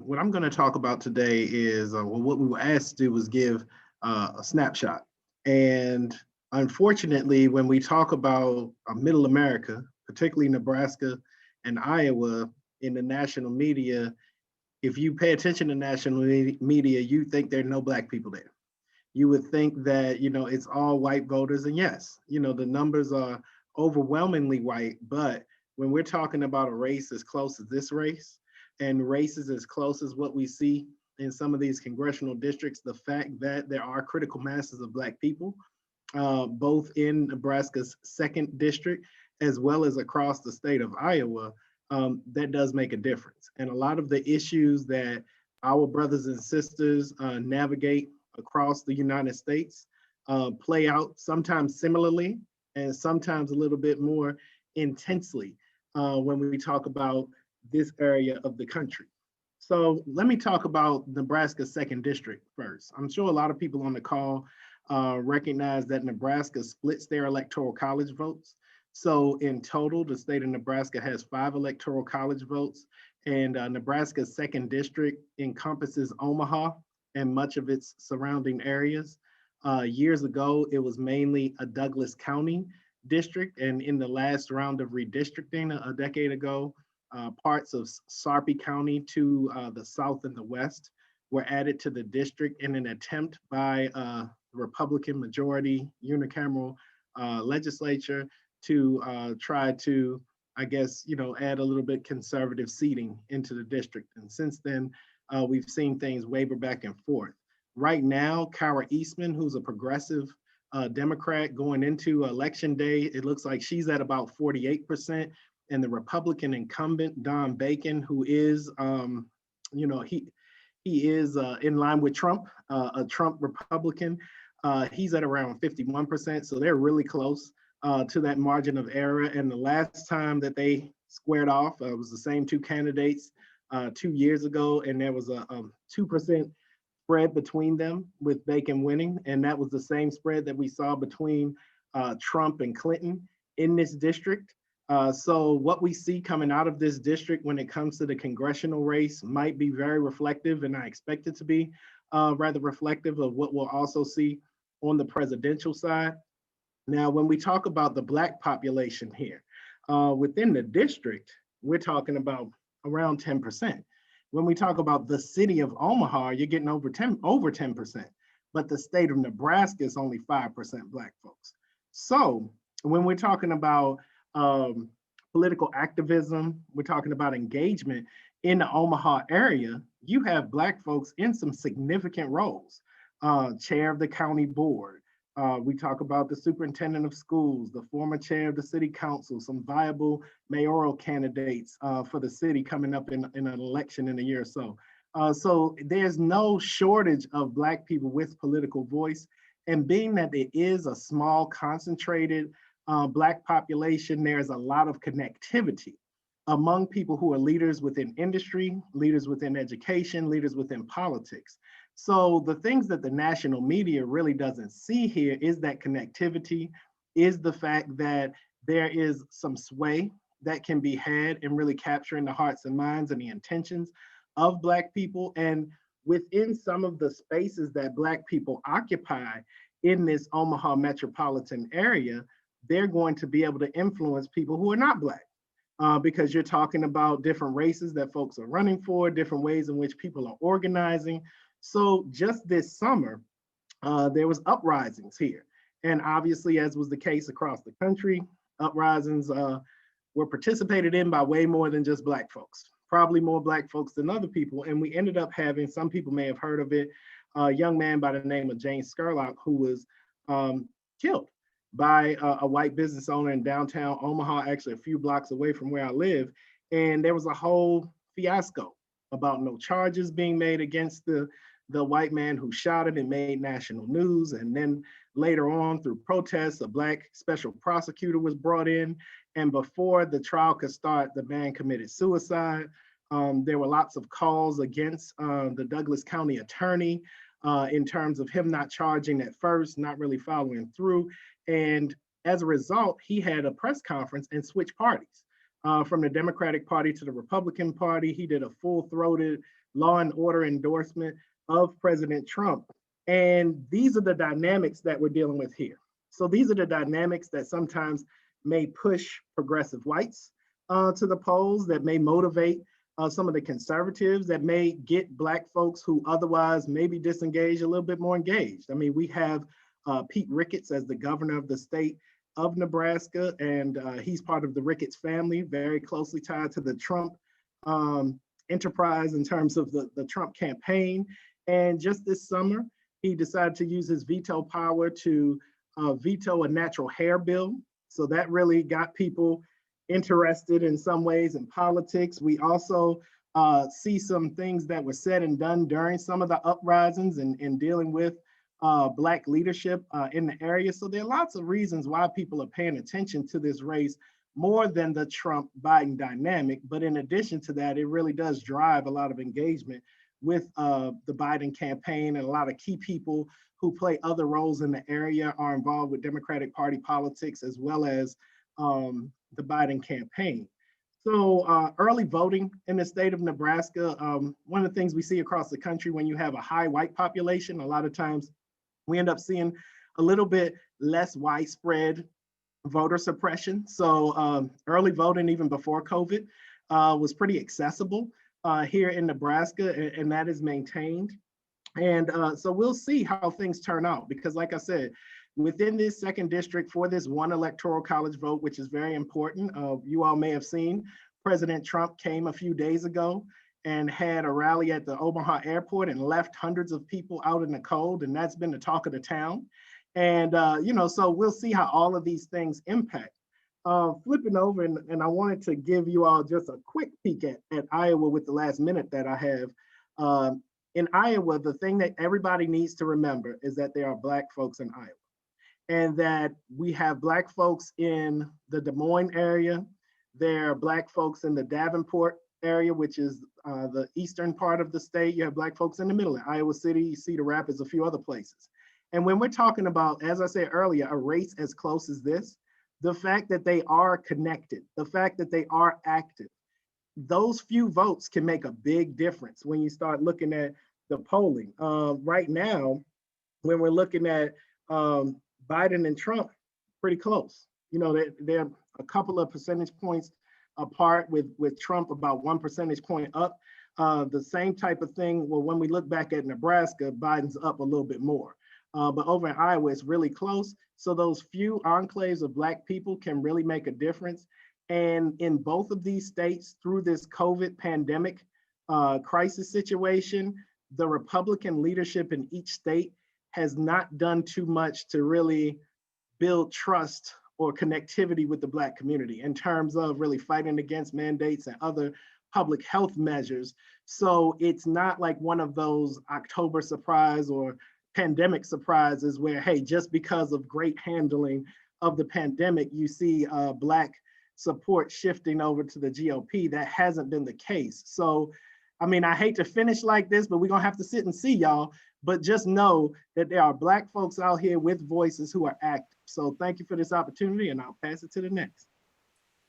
what I'm going to talk about today is well, what we were asked to do was give a snapshot. And unfortunately, when we talk about middle America, particularly Nebraska and Iowa in the national media, if you pay attention to national media, you think there are no Black people there. You would think that, it's all white voters. And yes, the numbers are overwhelmingly white. But when we're talking about a race as close as this race and races as close as what we see in some of these congressional districts, the fact that there are critical masses of Black people, both in Nebraska's second district, as well as across the state of Iowa, that does make a difference. And a lot of the issues that our brothers and sisters navigate across the United States play out sometimes similarly and sometimes a little bit more intensely when we talk about this area of the country. So let me talk about Nebraska's second district first. I'm sure a lot of people on the call recognize that Nebraska splits their electoral college votes. So in total, the state of Nebraska has 5 electoral college votes, and Nebraska's second district encompasses Omaha and much of its surrounding areas. Years ago, it was mainly a Douglas County district, and in the last round of redistricting a decade ago, parts of Sarpy County to the south and the west were added to the district in an attempt by the Republican majority unicameral legislature to try to, I guess, add a little bit conservative seating into the district. And since then, we've seen things waver back and forth. Right now, Kara Eastman, who's a progressive Democrat going into election day, it looks like she's at about 48%. And the Republican incumbent, Don Bacon, who is, he is in line with Trump, a Trump Republican, he's at around 51%. So they're really close to that margin of error. And the last time that they squared off, it was the same 2 candidates 2 years ago, and there was a 2% spread between them with Bacon winning. And that was the same spread that we saw between Trump and Clinton in this district. So what we see coming out of this district when it comes to the congressional race might be very reflective, and I expect it to be rather reflective of what we'll also see on the presidential side. Now, when we talk about the Black population here, within the district, we're talking about around 10%. When we talk about the city of Omaha, you're getting over 10%, but the state of Nebraska is only 5% Black folks. So when we're talking about political activism, we're talking about engagement in the Omaha area, you have Black folks in some significant roles. Chair of the county board, we talk about the superintendent of schools, the former chair of the city council, some viable mayoral candidates for the city coming up in an election in a year or so. So there's no shortage of Black people with political voice. And being that it is a small, concentrated Black population, there's a lot of connectivity among people who are leaders within industry, leaders within education, leaders within politics. So the things that the national media really doesn't see here is that connectivity, is the fact that there is some sway that can be had in really capturing the hearts and minds and the intentions of Black people. And within some of the spaces that Black people occupy in this Omaha metropolitan area, they're going to be able to influence people who are not Black. Because you're talking about different races that folks are running for, different ways in which people are organizing. So just this summer, there was uprisings here. And obviously, as was the case across the country, uprisings were participated in by way more than just Black folks, probably more Black folks than other people. And we ended up having, some people may have heard of it, a young man by the name of James Scurlock, who was killed by a white business owner in downtown Omaha, actually a few blocks away from where I live. And there was a whole fiasco about no charges being made against the white man who shot it and made national news. And then later on, through protests, a Black special prosecutor was brought in. And before the trial could start, the man committed suicide. There were lots of calls against the Douglas County attorney in terms of him not charging at first, not really following through. And as a result, he had a press conference and switched parties from the Democratic Party to the Republican Party. He did a full-throated law and order endorsement of President Trump. And these are the dynamics that we're dealing with here. So these are the dynamics that sometimes may push progressive whites to the polls, that may motivate some of the conservatives, that may get Black folks who otherwise may be disengaged a little bit more engaged. I mean, we have Pete Ricketts as the governor of the state of Nebraska, and he's part of the Ricketts family, very closely tied to the Trump enterprise in terms of the Trump campaign. And just this summer, he decided to use his veto power to veto a natural hair bill. So that really got people interested in some ways in politics. We also see some things that were said and done during some of the uprisings and dealing with Black leadership in the area. So there are lots of reasons why people are paying attention to this race more than the Trump-Biden dynamic. But in addition to that, it really does drive a lot of engagement with the Biden campaign, and a lot of key people who play other roles in the area are involved with Democratic Party politics as well as the Biden campaign. So early voting in the state of Nebraska, one of the things we see across the country when you have a high white population, a lot of times we end up seeing a little bit less widespread voter suppression. So early voting, even before COVID, was pretty accessible here in Nebraska, and that is maintained. And so we'll see how things turn out, because like I said, within this second district for this one electoral college vote, which is very important, you all may have seen President Trump came a few days ago and had a rally at the Omaha airport and left hundreds of people out in the cold, and that's been the talk of the town. And so we'll see how all of these things impact. Flipping over, and I wanted to give you all just a quick peek at Iowa with the last minute that I have. In Iowa, the thing that everybody needs to remember is that there are Black folks in Iowa, and that we have Black folks in the Des Moines area. There are Black folks in the Davenport area, which is the eastern part of the state. You have Black folks in the middle, in Iowa City, Cedar Rapids, a few other places. And when we're talking about, as I said earlier, a race as close as this, the fact that they are connected, the fact that they are active, those few votes can make a big difference when you start looking at the polling. Right now, when we're looking at Biden and Trump, pretty close. They're a couple of percentage points apart, with Trump about 1 percentage point up. The same type of thing, well, when we look back at Nebraska, Biden's up a little bit more. But over in Iowa, it's really close. So those few enclaves of Black people can really make a difference. And in both of these states, through this COVID pandemic crisis situation, the Republican leadership in each state has not done too much to really build trust or connectivity with the Black community in terms of really fighting against mandates and other public health measures. So it's not like one of those October surprise or pandemic surprises where, hey, just because of great handling of the pandemic, you see Black support shifting over to the GOP. That hasn't been the case. So, I mean, I hate to finish like this, but we're gonna have to sit and see, y'all. But just know that there are Black folks out here with voices who are active. So thank you for this opportunity, and I'll pass it to the next.